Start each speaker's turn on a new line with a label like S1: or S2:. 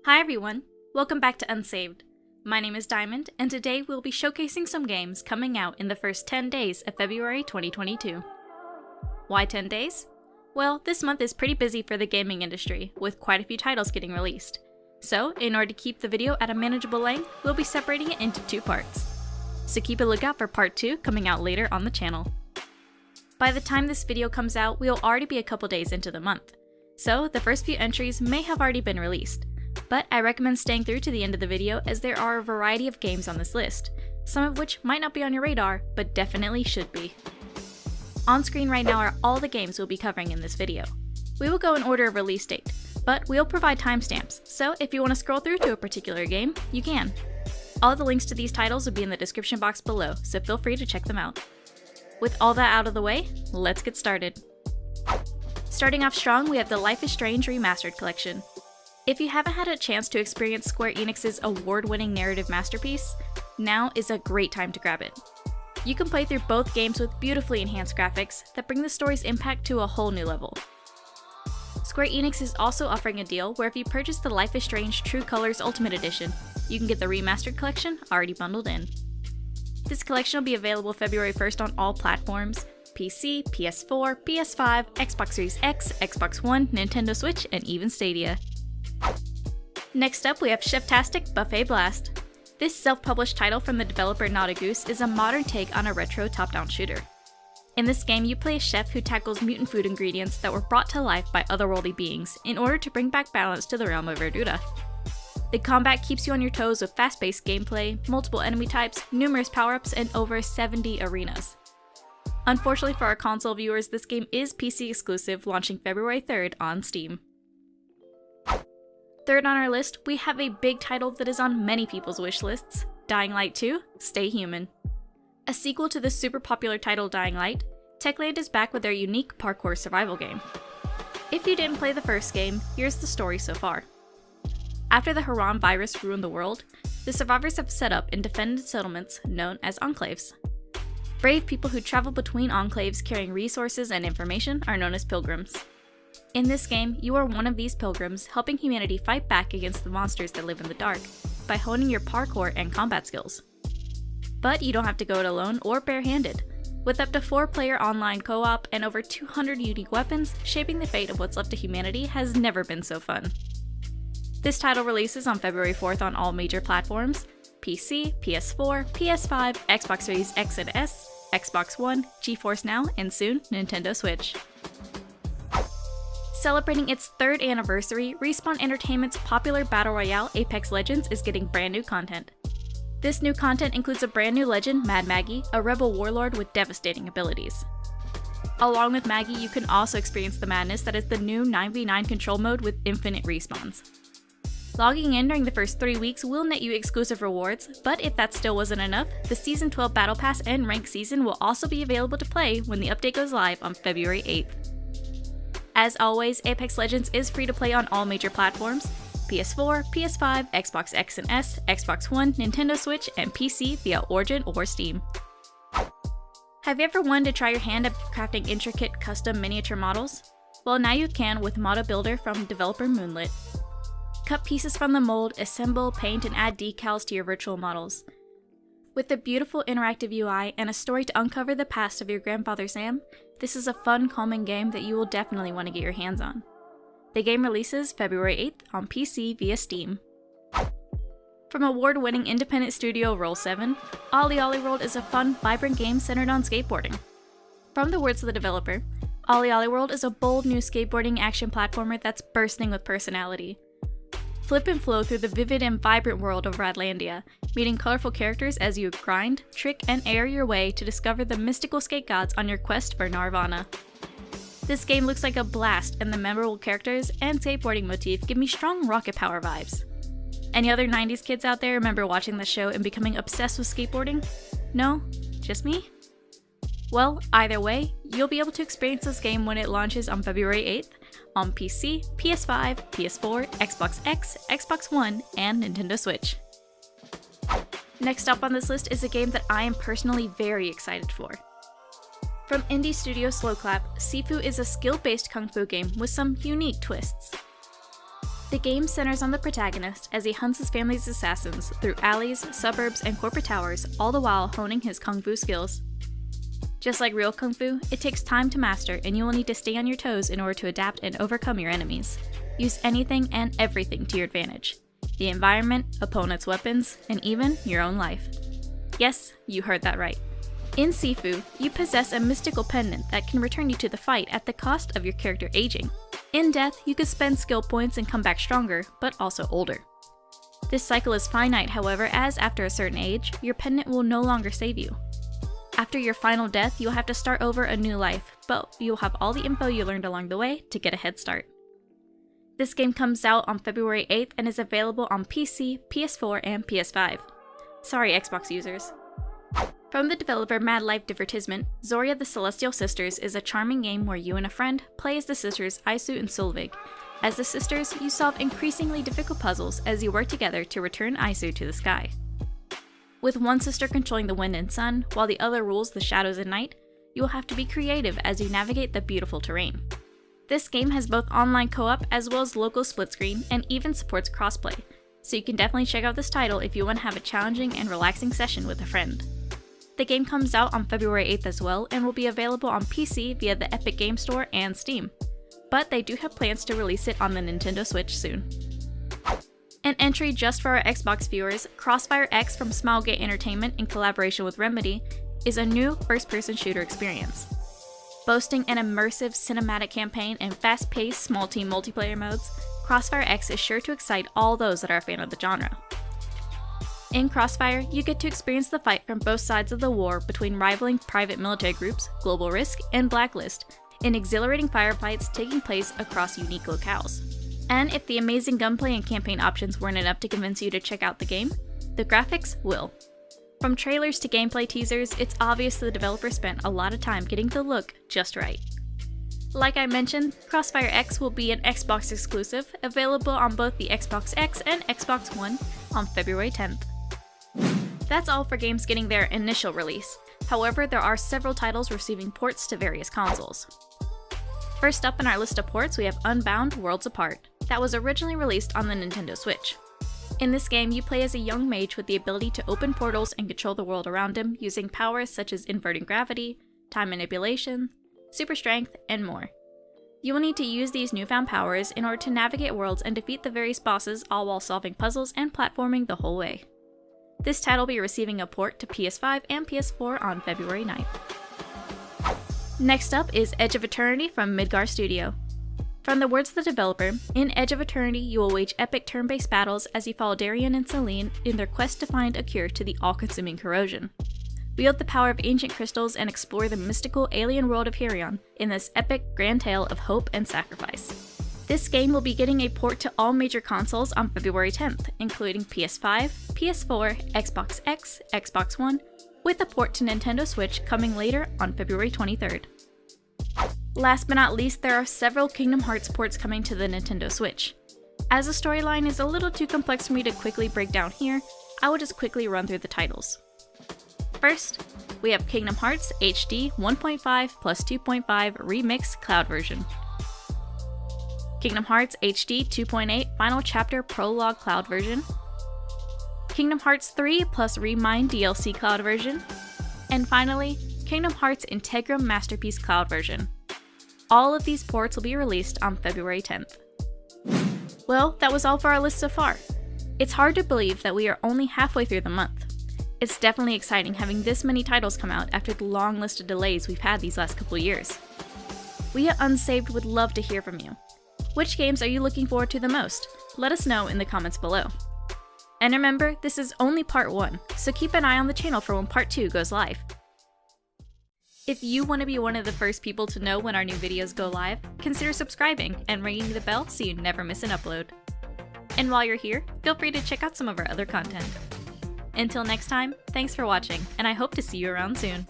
S1: Hi everyone, welcome back to Unsaved. My name is Diamond, and today we'll be showcasing some games coming out in the first 10 days of February 2022. Why 10 days? Well, this month is pretty busy for the gaming industry, with quite a few titles getting released. So, in order to keep the video at a manageable length, we'll be separating it into two parts. So keep a lookout for part 2 coming out later on the channel. By the time this video comes out, we'll already be a couple days into the month. So, the first few entries may have already been released. But I recommend staying through to the end of the video as there are a variety of games on this list, some of which might not be on your radar, but definitely should be. On screen right now are all the games we'll be covering in this video. We will go in order of release date, but we'll provide timestamps, so if you want to scroll through to a particular game, you can. All the links to these titles will be in the description box below, so feel free to check them out. With all that out of the way, let's get started. Starting off strong, we have the Life is Strange Remastered collection. If you haven't had a chance to experience Square Enix's award-winning narrative masterpiece, now is a great time to grab it. You can play through both games with beautifully enhanced graphics that bring the story's impact to a whole new level. Square Enix is also offering a deal where if you purchase the Life is Strange True Colors Ultimate Edition, you can get the Remastered collection already bundled in. This collection will be available February 1st on all platforms: PC, PS4, PS5, Xbox Series X, Xbox One, Nintendo Switch, and even Stadia. Next up, we have Cheftastic Buffet Blast. This self-published title from the developer Not a Goose is a modern take on a retro top-down shooter. In this game, you play a chef who tackles mutant food ingredients that were brought to life by otherworldly beings in order to bring back balance to the realm of Verdura. The combat keeps you on your toes with fast-paced gameplay, multiple enemy types, numerous power-ups, and over 70 arenas. Unfortunately for our console viewers, this game is PC exclusive, launching February 3rd on Steam. Third on our list, we have a big title that is on many people's wish lists: Dying Light 2: Stay Human. A sequel to the super popular title Dying Light, Techland is back with their unique parkour survival game. If you didn't play the first game, here's the story so far. After the Haram virus ruined the world, the survivors have set up in defended settlements known as enclaves. Brave people who travel between enclaves carrying resources and information are known as pilgrims. In this game, you are one of these pilgrims, helping humanity fight back against the monsters that live in the dark by honing your parkour and combat skills. But you don't have to go it alone or barehanded. With up to 4-player online co-op and over 200 unique weapons, shaping the fate of what's left of humanity has never been so fun. This title releases on February 4th on all major platforms: PC, PS4, PS5, Xbox Series X and S, Xbox One, GeForce Now, and soon, Nintendo Switch. Celebrating its 3rd anniversary, Respawn Entertainment's popular Battle Royale Apex Legends is getting brand new content. This new content includes a brand new legend, Mad Maggie, a rebel warlord with devastating abilities. Along with Maggie, you can also experience the madness that is the new 9v9 control mode with infinite respawns. Logging in during the first 3 weeks will net you exclusive rewards, but if that still wasn't enough, the Season 12 Battle Pass and Rank Season will also be available to play when the update goes live on February 8th. As always, Apex Legends is free to play on all major platforms: PS4, PS5, Xbox X and S, Xbox One, Nintendo Switch, and PC via Origin or Steam. Have you ever wanted to try your hand at crafting intricate custom miniature models? Well, now you can with Model Builder from developer Moonlit. Cut pieces from the mold, assemble, paint, and add decals to your virtual models. With a beautiful interactive UI and a story to uncover the past of your grandfather Sam, this is a fun, calming game that you will definitely want to get your hands on. The game releases February 8th on PC via Steam. From award-winning independent studio Roll7, OlliOlli World is a fun, vibrant game centered on skateboarding. From the words of the developer, OlliOlli World is a bold new skateboarding action platformer that's bursting with personality. Flip and flow through the vivid and vibrant world of Radlandia, meeting colorful characters as you grind, trick, and air your way to discover the mystical skate gods on your quest for Nirvana. This game looks like a blast, and the memorable characters and skateboarding motif give me strong rocket power vibes. Any other 90s kids out there remember watching the show and becoming obsessed with skateboarding? No? Just me? Well, either way, you'll be able to experience this game when it launches on February 8th on PC, PS5, PS4, Xbox X, Xbox One, and Nintendo Switch. Next up on this list is a game that I am personally very excited for. From indie studio Slowclap, Sifu is a skill-based kung fu game with some unique twists. The game centers on the protagonist as he hunts his family's assassins through alleys, suburbs, and corporate towers, all the while honing his kung fu skills. Just like real kung fu, it takes time to master, and you will need to stay on your toes in order to adapt and overcome your enemies. Use anything and everything to your advantage. The environment, opponents' weapons, and even your own life. Yes, you heard that right. In Sifu, you possess a mystical pendant that can return you to the fight at the cost of your character aging. In death, you could spend skill points and come back stronger, but also older. This cycle is finite, however, as after a certain age, your pendant will no longer save you. After your final death, you'll have to start over a new life, but you'll have all the info you learned along the way to get a head start. This game comes out on February 8th and is available on PC, PS4, and PS5. Sorry, Xbox users. From the developer Mad Life Divertisement, Zorya the Celestial Sisters is a charming game where you and a friend play as the sisters Isu and Solveig. As the sisters, you solve increasingly difficult puzzles as you work together to return Isu to the sky. With one sister controlling the wind and sun, while the other rules the shadows and night, you will have to be creative as you navigate the beautiful terrain. This game has both online co-op as well as local split screen and even supports crossplay, so you can definitely check out this title if you want to have a challenging and relaxing session with a friend. The game comes out on February 8th as well and will be available on PC via the Epic Game Store and Steam, but they do have plans to release it on the Nintendo Switch soon. An entry just for our Xbox viewers, Crossfire X from Smilegate Entertainment in collaboration with Remedy is a new first-person shooter experience. Boasting an immersive cinematic campaign and fast-paced small-team multiplayer modes, Crossfire X is sure to excite all those that are a fan of the genre. In Crossfire, you get to experience the fight from both sides of the war between rivaling private military groups, Global Risk and Blacklist, in exhilarating firefights taking place across unique locales. And if the amazing gunplay and campaign options weren't enough to convince you to check out the game, the graphics will. From trailers to gameplay teasers, it's obvious the developer spent a lot of time getting the look just right. Like I mentioned, Crossfire X will be an Xbox exclusive, available on both the Xbox X and Xbox One on February 10th. That's all for games getting their initial release. However, there are several titles receiving ports to various consoles. First up in our list of ports, we have Unbound Worlds Apart, that was originally released on the Nintendo Switch. In this game, you play as a young mage with the ability to open portals and control the world around him using powers such as inverting gravity, time manipulation, super strength, and more. You will need to use these newfound powers in order to navigate worlds and defeat the various bosses, all while solving puzzles and platforming the whole way. This title will be receiving a port to PS5 and PS4 on February 9th. Next up is Edge of Eternity from Midgar Studio. From the words of the developer, in Edge of Eternity you will wage epic turn-based battles as you follow Darian and Celine in their quest to find a cure to the all-consuming corrosion. Wield the power of ancient crystals and explore the mystical alien world of Herion in this epic grand tale of hope and sacrifice. This game will be getting a port to all major consoles on February 10th, including PS5, PS4, Xbox X, Xbox One, with a port to Nintendo Switch coming later on February 23rd. Last but not least, there are several Kingdom Hearts ports coming to the Nintendo Switch. As the storyline is a little too complex for me to quickly break down here, I will just quickly run through the titles. First, we have Kingdom Hearts HD 1.5 plus 2.5 Remix Cloud version. Kingdom Hearts HD 2.8 Final Chapter Prologue Cloud version. Kingdom Hearts 3 plus Remind DLC Cloud version. And finally, Kingdom Hearts Integrum Masterpiece Cloud version. All of these ports will be released on February 10th. Well, that was all for our list so far. It's hard to believe that we are only halfway through the month. It's definitely exciting having this many titles come out after the long list of delays we've had these last couple years. We at Unsaved would love to hear from you. Which games are you looking forward to the most? Let us know in the comments below. And remember, this is only part 1, so keep an eye on the channel for when part 2 goes live. If you want to be one of the first people to know when our new videos go live, consider subscribing and ringing the bell so you never miss an upload. And while you're here, feel free to check out some of our other content. Until next time, thanks for watching, and I hope to see you around soon.